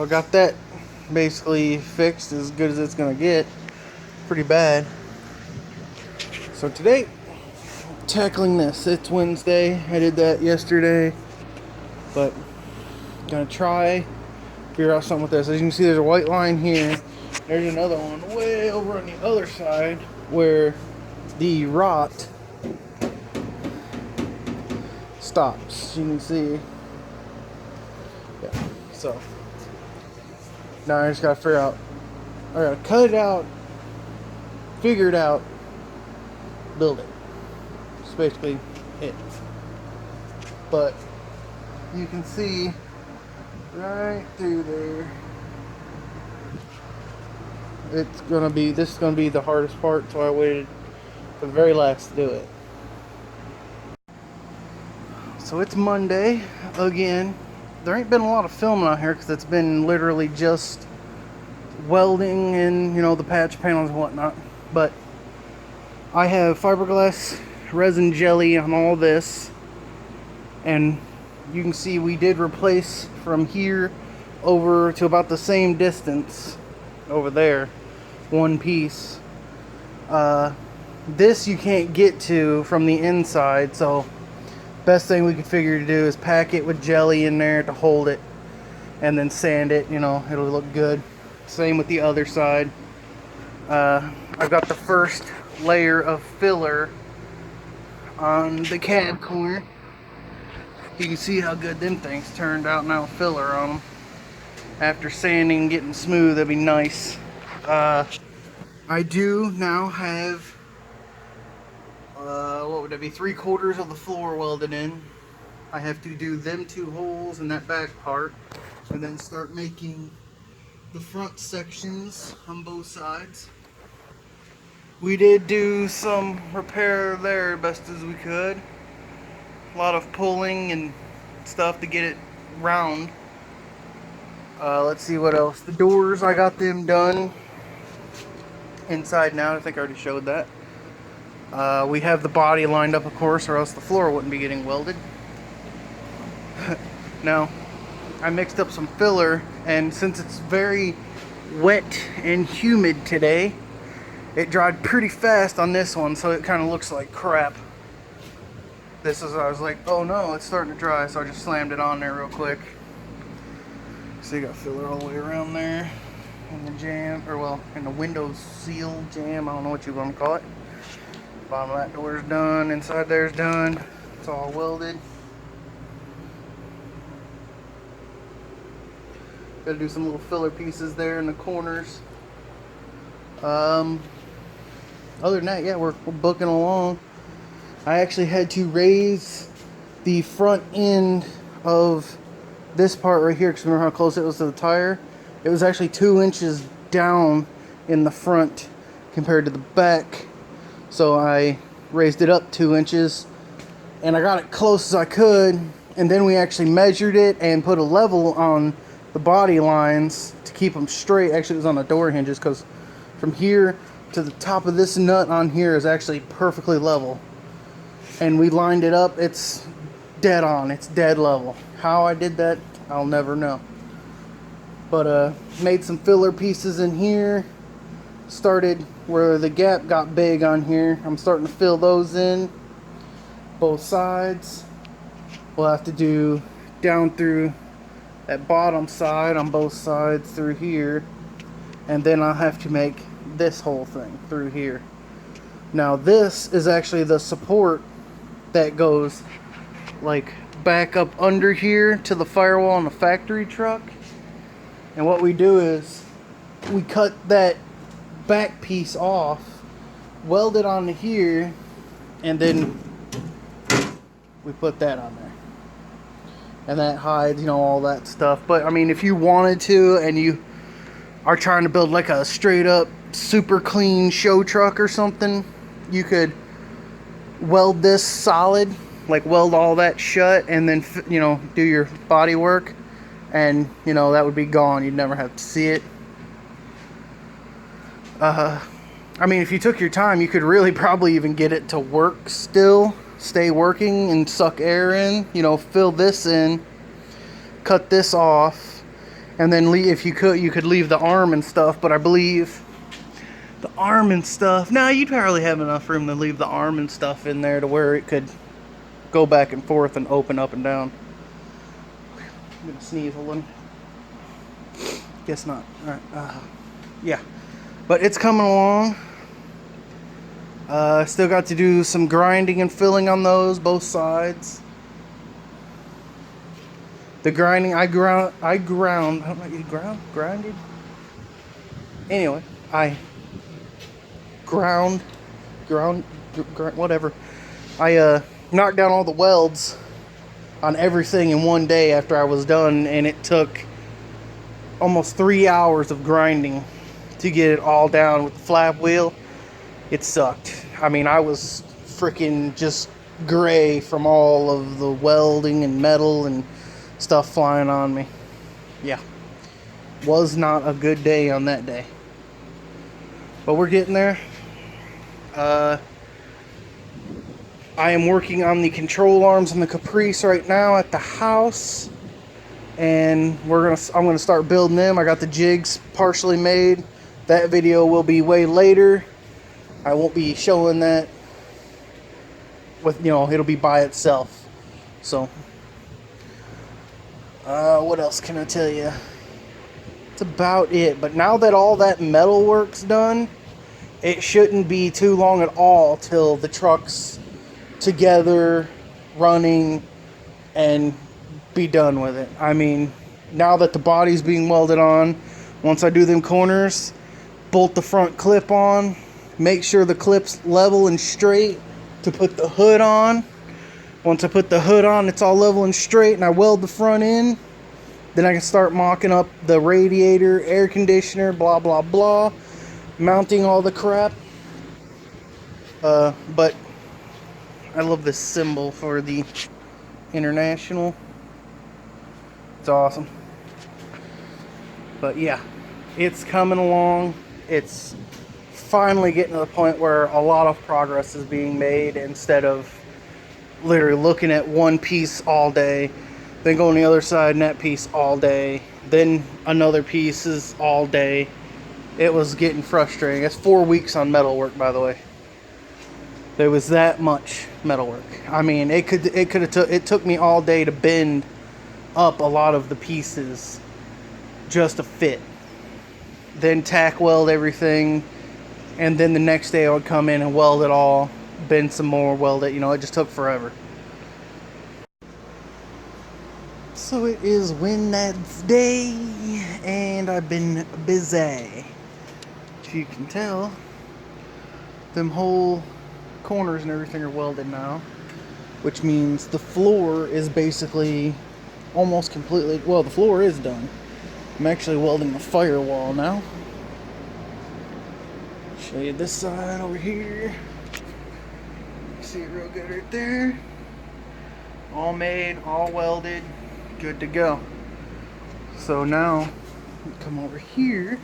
I got that basically fixed as good as it's gonna get. Pretty bad. So today, tackling this. It's Wednesday. I did that yesterday, but gonna try figure out something with this. As you can see, there's a white line here. There's another one way over on the other side where the rot stops. You can see. Yeah. So now I just gotta figure out. I gotta cut it out, figure it out, build it. It's basically it. But you can see right through there. This is gonna be the hardest part, so I waited for the very last to do it. So it's Monday again. There ain't been a lot of filming out here because it's been literally just welding and the patch panels and whatnot. But I have fiberglass resin jelly on all this, and you can see we did replace from here over to about the same distance over there, one piece. This you can't get to from the inside, so best thing we could figure to do is pack it with jelly in there to hold it and then sand it. It'll look good. Same with the other side. I've got the first layer of filler on the cab corner. You can see how good them things turned out now, filler on them. After sanding and getting smooth, that'd be nice. I do now have, what would that be, 3/4 of the floor welded in. I have to do them 2 holes in that back part and then start making the front sections on both sides. We did do some repair there best as we could. A lot of pulling and stuff to get it round. Let's see what else. The doors, I got them done inside now. I think I already showed that. We have the body lined up, of course, or else the floor wouldn't be getting welded. Now, I mixed up some filler, and since it's very wet and humid today, it dried pretty fast on this one, so it kind of looks like crap. I was like, oh no, it's starting to dry, so I just slammed it on there real quick. So you got filler all the way around there, in the jam, in the window seal jam, I don't know what you want to call it. Bottom of that door is done, inside there's done, it's all welded. Gotta do some little filler pieces there in the corners. Other than that, yeah, we're booking along. I actually had to raise the front end of this part right here, because remember how close it was to the tire? It was actually 2 inches down in the front compared to the back. So I raised it up 2 inches and I got it close as I could, and then we actually measured it and put a level on the body lines to keep them straight. Actually, it was on the door hinges, because from here to the top of this nut on here is actually perfectly level. And we lined it up. It's dead on. It's dead level. How I did that, I'll never know. But made some filler pieces in here. Started where the gap got big on here. I'm starting to fill those in. Both sides. We'll have to do down through that bottom side on both sides through here. And then I'll have to make this whole thing through here. Now this is actually the support that goes like back up under here to the firewall in the factory truck. And what we do is we cut that back piece off, weld it onto here, and then we put that on there. And that hides, all that stuff. But I mean, if you wanted to and you are trying to build like a straight up super clean show truck or something, you could weld this solid, like weld all that shut, and then do your body work, and that would be gone. You'd never have to see it. I mean, if you took your time, you could really probably even get it to work still, stay working and suck air in, fill this in, cut this off, And then if you could leave the arm and stuff, but I believe the arm and stuff, nah, you'd probably have enough room to leave the arm and stuff in there to where it could go back and forth and open up and down. I'm gonna sneeze a little. Guess not. All right. Yeah, but it's coming along. Still got to do some grinding and filling on those, both sides. The grinding, I ground, I don't know, you grinded? Anyway, I ground, whatever. I knocked down all the welds on everything in one day after I was done, and it took almost 3 hours of grinding to get it all down with the flap wheel. It sucked. I mean, I was freaking just gray from all of the welding and metal and stuff flying on me. Yeah, was not a good day on that day, but we're getting there. I am working on the control arms on the Caprice right now at the house, and I'm gonna start building them. I got the jigs partially made. That video will be way later. I won't be showing that with, it'll be by itself. So what else can I tell you? That's about it. But now that all that metal work's done, it shouldn't be too long at all till the truck's together, running, and be done with it. I mean, now that the body's being welded on, once I do them corners, bolt the front clip on, make sure the clip's level and straight to put the hood on. Once I put the hood on, it's all level and straight, and I weld the front in. Then I can start mocking up the radiator, air conditioner, blah, blah, blah. Mounting all the crap. But I love this symbol for the International. It's awesome. But yeah, it's coming along. It's finally getting to the point where a lot of progress is being made, instead of literally looking at one piece all day, then going to the other side and that piece all day, then another piece is all day. It was getting frustrating. It's 4 weeks on metalwork, by the way. There was that much metalwork. I mean, it took me all day to bend up a lot of the pieces just to fit. Then tack weld everything, and then the next day I would come in and weld it all, bend some more, weld it. It just took forever. So it is Wednesday, and I've been busy. If you can tell, them whole corners and everything are welded now, which means the floor is basically almost completely, well, the floor is done. I'm actually welding the firewall now. Show you this side over here. See it real good right there. All made, all welded, good to go. So now, come over here,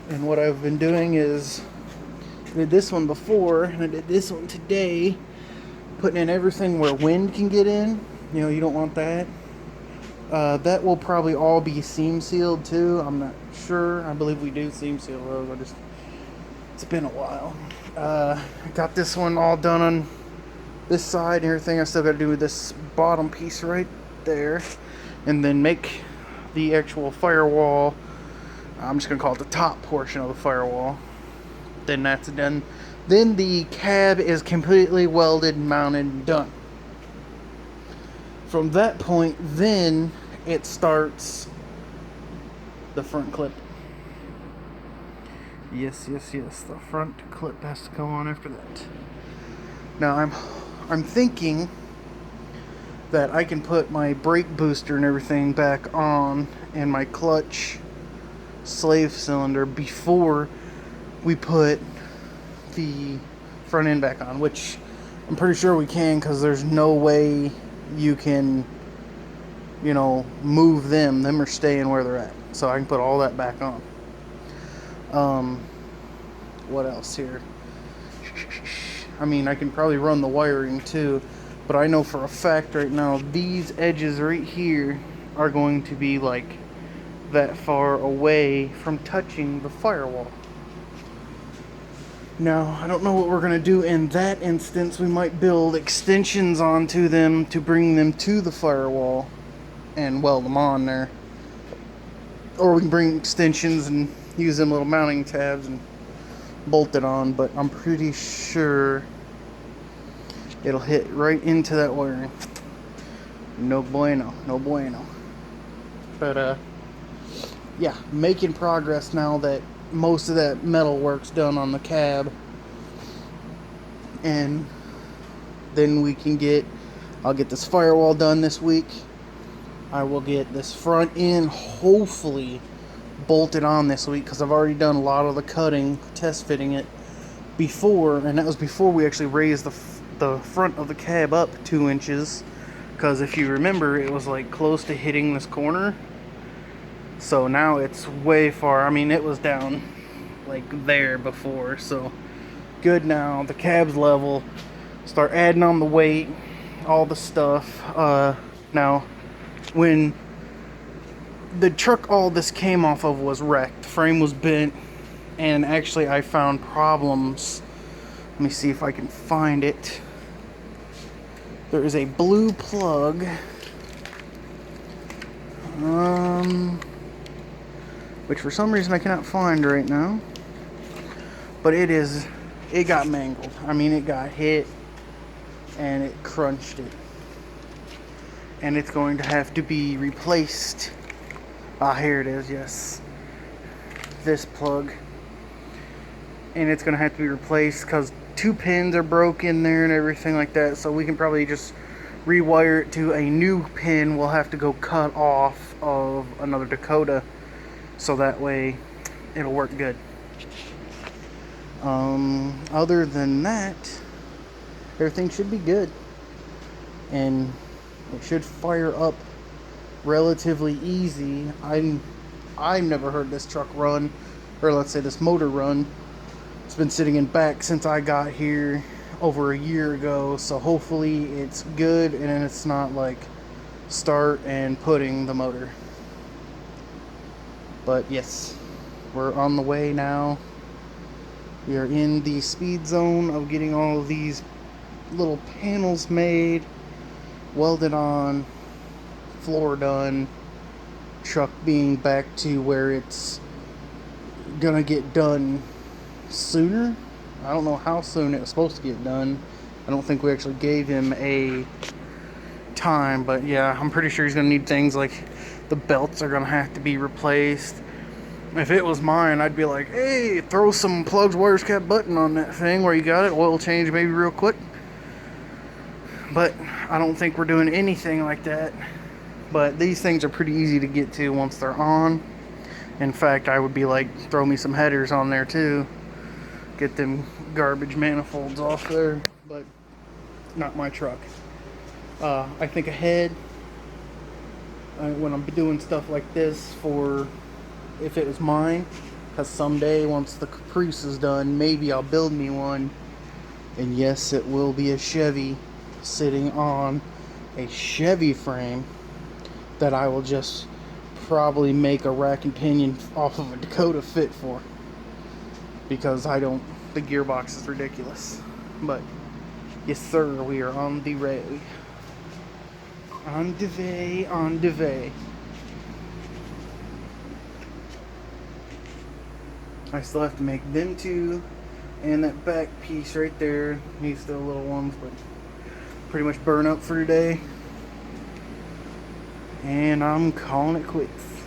and what I've been doing is, I did this one before, and I did this one today, putting in everything where wind can get in. You don't want that. That will probably all be seam sealed too. I'm not sure. I believe we do seam seal those. It's been a while. I got this one all done on this side and everything. I still got to do this bottom piece right there, and then make the actual firewall. I'm just gonna call it the top portion of the firewall. Then that's done. Then the cab is completely welded, mounted, and done. From that point, then it starts the front clip. Yes. The front clip has to go on after that. Now I'm thinking that I can put my brake booster and everything back on, and my clutch slave cylinder, before we put the front end back on, which I'm pretty sure we can, because there's no way you can, move them. Them are staying where they're at. So I can put all that back on. What else here? I mean, I can probably run the wiring too, but I know for a fact right now these edges right here are going to be like that far away from touching the firewall. Now, I don't know what we're going to do in that instance. We might build extensions onto them to bring them to the firewall and weld them on there. Or we can bring extensions and use them little mounting tabs and bolt it on, but I'm pretty sure it'll hit right into that wiring. No bueno, no bueno. But yeah, making progress now that most of that metal work's done on the cab. And then we can I'll get this firewall done this week. I will get this front end hopefully bolted on this week, because I've already done a lot of the cutting, test fitting it before, and that was before we actually raised the front of the cab up 2 inches, because if you remember, it was like close to hitting this corner. So now it's way far. I mean, it was down like there before, so good now. The cab's level. Start adding on the weight, all the stuff. Now, when the truck all this came off of was wrecked, the frame was bent, and actually I found problems. Let me see if I can find it. There is a blue plug. Which for some reason I cannot find right now. But it got mangled. I mean, it got hit and it crunched it. And it's going to have to be replaced. Ah, here it is, yes. This plug. And it's going to have to be replaced because 2 pins are broken there and everything like that. So we can probably just rewire it to a new pin we'll have to go cut off of another Dakota. So that way it'll work good. Other than that, everything should be good. And it should fire up relatively easy. I've never heard this truck run, or let's say this motor run. It's been sitting in back since I got here over a year ago, so hopefully it's good and it's not like start and putting the motor. But yes, we're on the way now. We are in the speed zone of getting all of these little panels made, welded on, floor done, truck being back to where it's gonna get done sooner. I don't know how soon it was supposed to get done. I don't think we actually gave him a time, but yeah, I'm pretty sure he's gonna need things like the belts are gonna have to be replaced. If it was mine, I'd be like, hey, throw some plugs, wires, cap, button on that thing where you got it, oil change maybe real quick. But I don't think we're doing anything like that. But these things are pretty easy to get to once they're on. In fact, I would be like, throw me some headers on there too. Get them garbage manifolds off there, but not my truck. I think ahead when I'm doing stuff like this for if it was mine, because someday once the Caprice is done, maybe I'll build me one. And yes, it will be a Chevy sitting on a Chevy frame that I will just probably make a rack and pinion off of a Dakota fit for, because the gearbox is ridiculous. But yes sir, we are on the way. On the way, on the way. I still have to make them two and that back piece right there. These still little ones, but pretty much burn up for today. And I'm calling it quits.